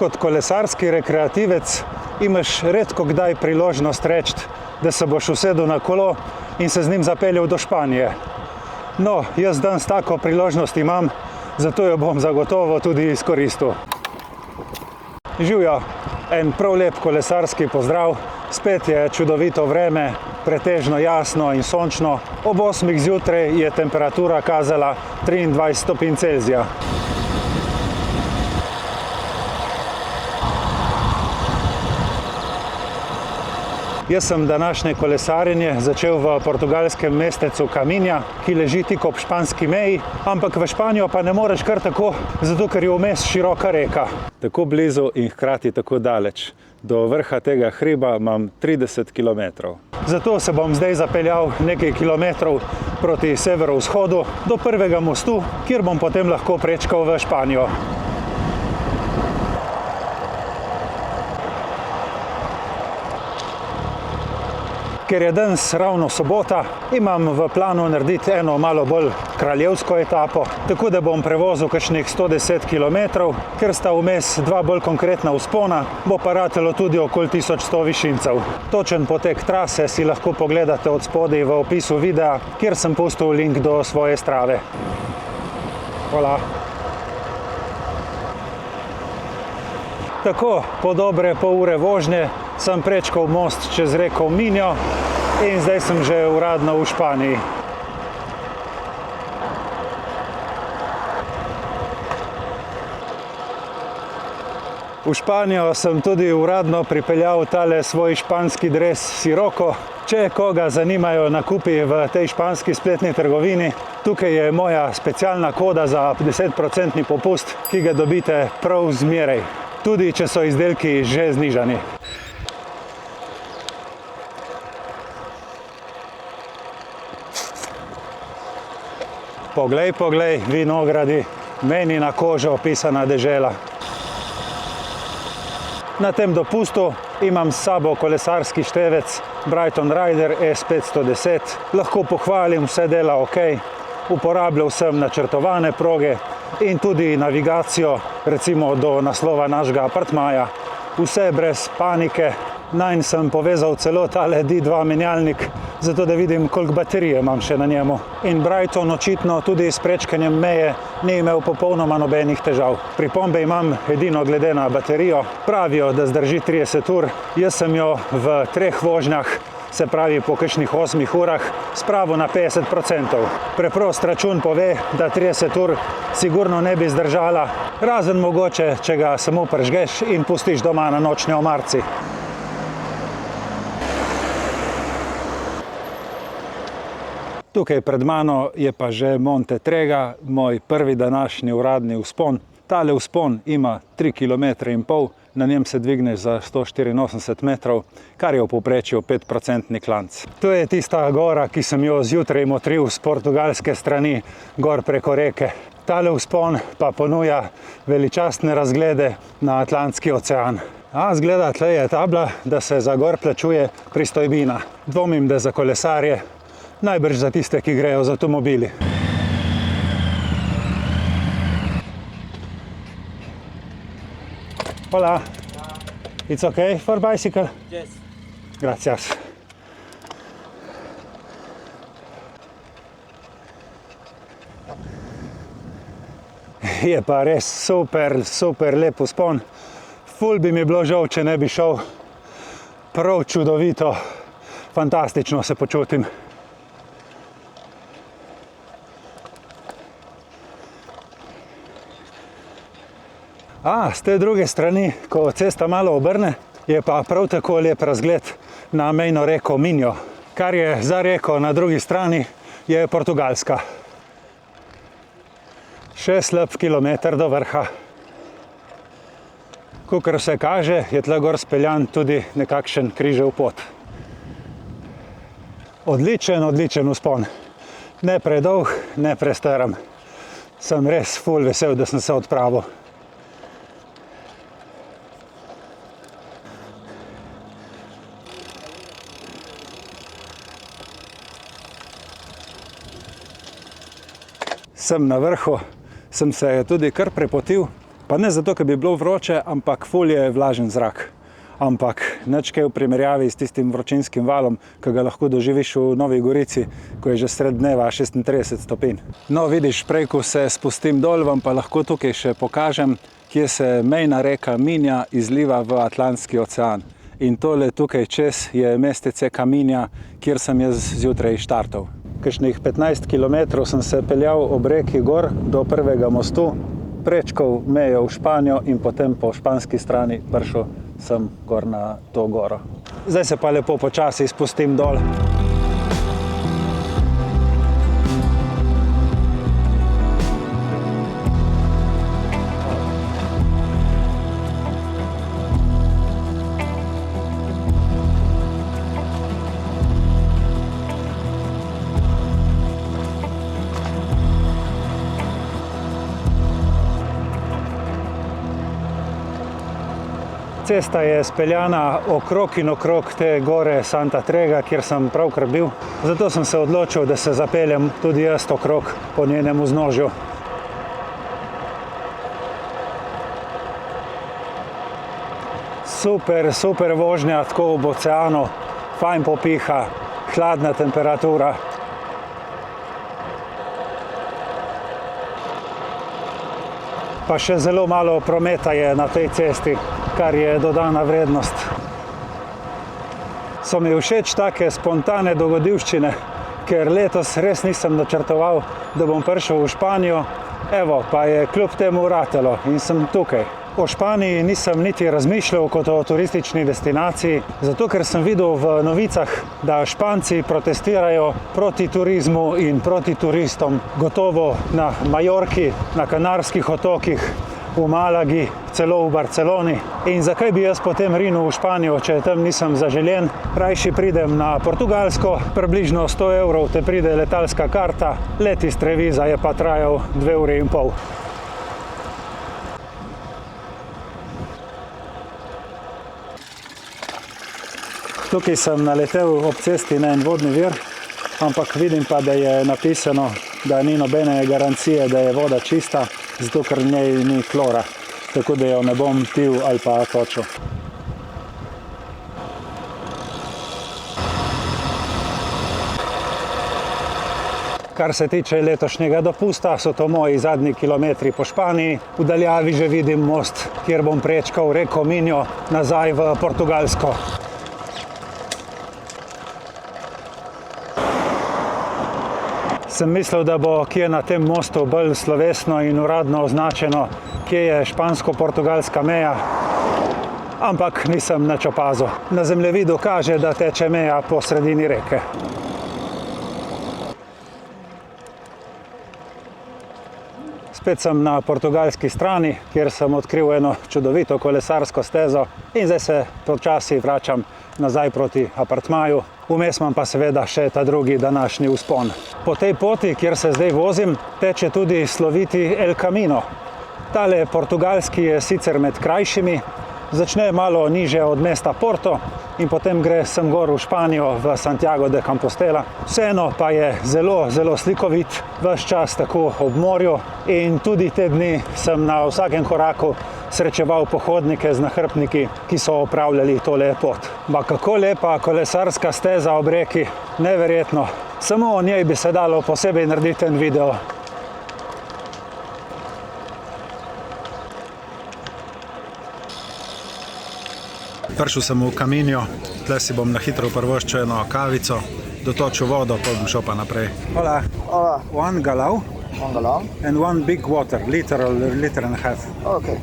Kot kolesarski rekreativec imaš redko kdaj priložnost reči, da se boš usedel na kolo in se z njim zapeljal do Španije. No, jaz danes tako priložnost imam, zato jo bom zagotovo tudi izkoristil. Živjo, en prav lep kolesarski pozdrav. Spet je čudovito vreme, pretežno jasno in sončno. Ob 8 zjutraj je temperatura kazala 23 stopinj Celzija. Jaz sem današnje kolesarjenje začel v portugalskem mestecu Caminha, ki leži tik ob španski meji, ampak v Španijo pa ne moreš kar tako, zato ker je vmes široka reka. Tako blizu in hkrati tako daleč. Do vrha tega hriba imam 30 km. Zato se bom zdaj zapeljal nekaj kilometrov proti severovzhodu do prvega mostu, kjer bom potem lahko prečkal v Španijo. Ker je danes ravno sobota, imam v planu narediti eno malo bolj kraljevsko etapo, tako da bom prevozil kakšnih 110 km, ker sta vmes dva bolj konkretna vzpona, bo pa ratelo tudi okoli 1100 višincev. Točen potek trase si lahko pogledate od spodaj v opisu videa, kjer sem pustil link do svoje Strave. Hvala. Tako, po dobre pol ure vožnje sem prečkal most čez reko Minjo in zdaj sem že uradno v Španiji. V Španijo sem tudi uradno pripeljal tale svoj španski dres Sirocco. Če koga zanimajo nakupi v tej španski spletni trgovini, tukaj je moja specialna koda za 10% popust, ki ga dobite prav zmeraj, tudi če so izdelki že znižani. Poglej, poglej, vinogradi, meni na kožo pisana dežela. Na tem dopustu imam s sabo kolesarski števec Brighton Rider S510. Lahko pohvalim, vse dela ok. Uporabljal sem načrtovane proge in tudi navigacijo, recimo do naslova našega apartmaja. Vse brez panike. Nanj sem povezal celo tale D2 menjalnik, zato da vidim, koliko baterije imam še na njemu. In Brighton očitno tudi s prečkanjem meje ni imel popolnoma nobenih težav. Pripombe imam edino glede na baterijo. Pravijo, da zdrži 30 ur. Jaz sem jo v 3 vožnjah, se pravi po kakšnih 8 urah, spravil na 50%. Preprost račun pove, da 30 ur sigurno ne bi zdržala, razen mogoče, če ga samo pržgeš in pustiš doma na nočni omarici. Tukaj pred mano je pa že Monte Trega, moj prvi današnji uradni vzpon. Tale vzpon ima 3,5 km, na njem se dvigneš za 184 metrov, kar je v povprečju 5% klanc. To je tista gora, ki sem jo zjutraj motril z portugalske strani, gor preko reke. Tale vzpon pa ponuja veličastne razglede na Atlantski ocean. Zgleda, tle je tabla, da se za gor plačuje pristojbina. Dvomim, da za kolesarje, najbrž za tiste, ki grejo z avtomobili. Hola. It's okay for bicycle? Yes. Gracias. Je pa res super lep vzpon. Ful bi mi bilo žal, če ne bi šel. Prav čudovito, fantastično se počutim. Z te druge strani, ko cesta malo obrne, je pa prav tako lep razgled na mejno reko Minjo. Kar je za reko na drugi strani, je Portugalska. Še slab kilometer do vrha. Kakor se kaže, je tle gor speljan tudi nekakšen križev pot. Odličen vzpon. Ne predolg, ne prestrm. Sem res ful vesel, da sem se odpravil. Sem na vrhu, sem se tudi kar prepotil, Pa ne zato, ker bi bilo vroče, ampak ful je vlažen zrak. Ampak nič kaj v primerjavi s tistim vročinskim valom, ki ga lahko doživiš v Novi Gorici, ko je že sred dneva 36 stopinj. No, vidiš, prej ko se spustim dol, vam pa lahko tukaj še pokažem, kje se mejna reka Minja izliva v Atlantski ocean. In tole tukaj čez je mestece Kaminja, kjer sem jaz zjutraj štartal. Kakšnih 15 km sem se peljal ob reki gor do prvega mostu, prečkal mejo v Španijo in potem po španski strani prišel sem gor na to goro. Zdaj se pa lepo počasi spustim dol. Cesta je speljana okrog in okrog te gore Santa Trega, kjer sem pravkar bil. Zato sem se odločil, da se zapeljem tudi jaz okrog po njenem vznožju. Super, super vožnja tako ob oceanu, fajn popiha, hladna temperatura. Pa še zelo malo prometa je na tej cesti, kar je dodana vrednost. So mi všeč take spontane dogodivščine, ker letos res nisem načrtoval, da bom prišel v Španijo. Evo, pa je kljub temu ratalo in sem tukaj. O Španiji nisem niti razmišljal kot o turistični destinaciji, zato ker sem videl v novicah, da Španci protestirajo proti turizmu in proti turistom. Gotovo na Majorki, na Kanarskih otokih, v Malagi, celo v Barceloni. In zakaj bi jaz potem rinil v Španijo, če tam nisem zaželjen? Rajši pridem na Portugalsko, približno 100 evrov te pride letalska karta, let iz Treviza je pa trajal 2 ure in pol. Tukaj sem naletel ob cesti na en vodni vir, ampak vidim pa, da je napisano, da ni nobene garancije, da je voda čista, zato ker v njej ni klora, tako da jo ne bom pil ali pa točil. Kar se tiče letošnjega dopusta, so to moji zadnji kilometri po Španiji. V daljavi že vidim most, kjer bom prečkal reko Minjo nazaj v Portugalsko. Sem mislil, da bo kje na tem mostu bolj slovesno in uradno označeno, kje je špansko-portugalska meja, ampak nisem nič opazil. Na zemljevidu kaže, da teče meja po sredini reke. Spet sem na portugalski strani, kjer sem odkril eno čudovito kolesarsko stezo in zdaj se počasi vračam nazaj proti apartmaju. Vmes imam pa seveda še ta drugi današnji vzpon. Po tej poti, kjer se zdaj vozim, teče tudi sloviti El Camino. Tale portugalski je sicer med krajšimi, začne malo niže od mesta Porto in potem gre sem gor v Španijo, v Santiago de Compostela. Vseeno pa je zelo, zelo slikovit, ves čas tako ob morju in tudi te dni sem na vsakem koraku srečeval pohodnike z nahrbtniki, ki so opravljali tole pot. Ba kako lepa kolesarska steza ob reki, neverjetno. Samo o njej bi se dalo posebej narediti en video. Prišel sem v Kaminjo, tle si bom na hitro prvoščil eno kavico, dotočil vodo, pa bom šel pa naprej. Hola. Hola. One galao One galon? and one big water, liter and a half. Okay.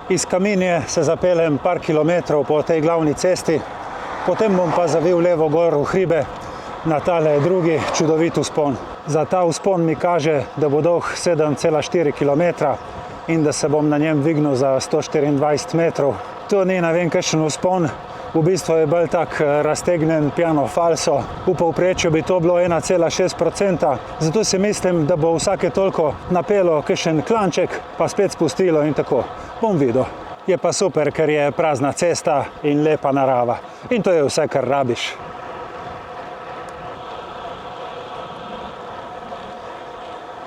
Iz Kaminje se zapeljem par kilometrov po tej glavni cesti, potem bom pa zavil levo gor v hribe na tale drugi čudovit vzpon. Za ta vzpon mi kaže, da bo dolg 7,4 km in da se bom na njem dvignil za 124 metrov. To ni ne vem kakšen vzpon, V bistvu je bolj tak raztegnen piano falso. V povprečju bi to bilo 1,6%, zato si mislim, da bo vsake toliko napelo kakšen klanček, pa spet spustilo in tako. Bom videl. Je pa super, ker je prazna cesta in lepa narava. In to je vse, kar rabiš.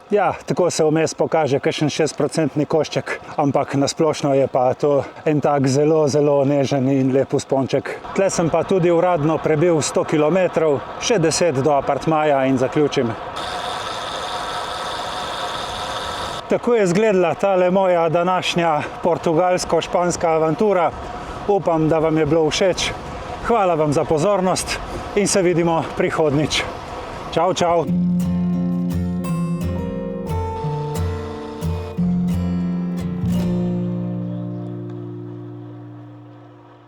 Ja, tako se vmes pokaže kakšen 6% košček, ampak nasplošno je pa to en tak zelo, zelo nežen in lep vzponček. Tle sem pa tudi uradno prebil 100 km, še 10 do apartmaja in zaključim. Tako je izgledala tale moja današnja portugalsko-španska avantura. Upam, da vam je bilo všeč. Hvala vam za pozornost in se vidimo prihodnjič. Čau, čau!